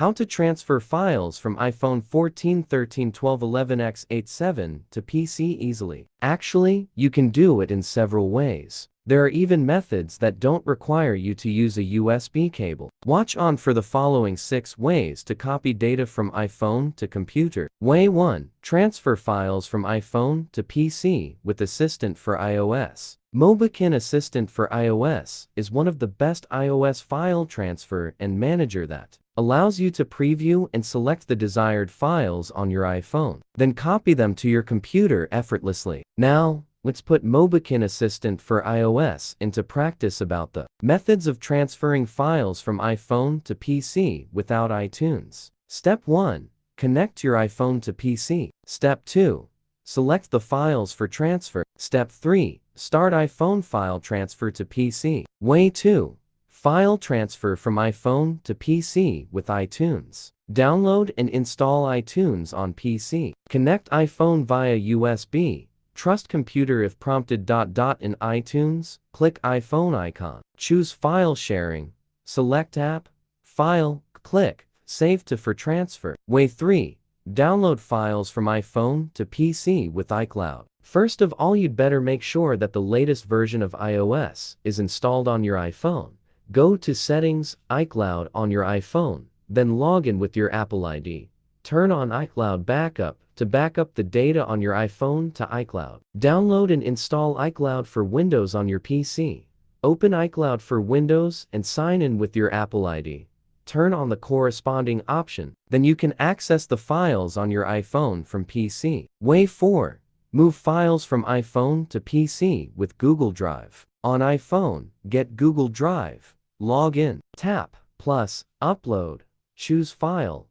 How to transfer files from iPhone 14, 13, 12, 11x, 8, 7 to PC easily. Actually, you can do it in several ways. There are even methods that don't require you to use a USB cable. Watch on for the following 6 ways to copy data from iPhone to computer. Way 1. Transfer files from iPhone to PC with Assistant for iOS. Mobikin Assistant for iOS is one of the best iOS file transfer and manager that allows you to preview and select the desired files on your iPhone, then copy them to your computer effortlessly. Now, let's put Mobikin Assistant for iOS into practice about the methods of transferring files from iPhone to PC without iTunes. Step 1. Connect your iPhone to PC. Step 2. Select the files for transfer. Step 3. Start iPhone file transfer to PC. Way 2. File transfer from iPhone to PC with iTunes. Download and install iTunes on PC. Connect iPhone via USB. Trust computer if prompted. In iTunes, click iPhone icon. Choose file sharing. Select app, file, click save to for transfer. Way 3. Download files from iPhone to PC with iCloud. First of all, you'd better make sure that the latest version of iOS is installed on your iPhone. Go to Settings, iCloud on your iPhone, then log in with your Apple ID. Turn on iCloud Backup to back up the data on your iPhone to iCloud. Download and install iCloud for Windows on your PC. Open iCloud for Windows and sign in with your Apple ID. Turn on the corresponding option, then you can access the files on your iPhone from PC. Way 4. Move files from iPhone to PC with Google Drive. On iPhone, get Google Drive. Log in. Tap plus Upload. Choose File.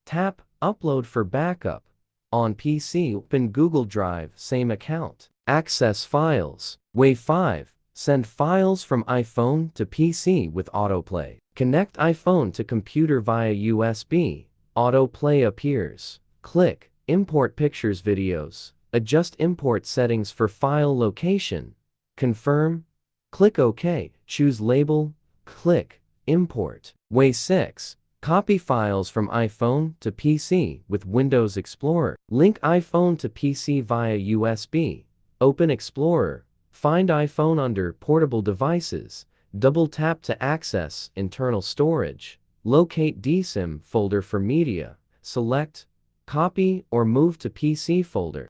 Tap Upload for backup. On PC, open Google Drive, same account. Access files. Way 5. Send files from iPhone to PC with autoplay. Connect iPhone to computer via USB. Autoplay appears. Click Import pictures, videos. Adjust import settings for file location. Confirm. Click OK. Choose label. Click Import. Way 6. Copy files from iPhone to PC with Windows Explorer. Link iPhone to PC via USB. Open Explorer. Find iPhone under Portable Devices. Double tap to access internal storage. Locate DSIM folder for media. Select Copy or move to PC folder.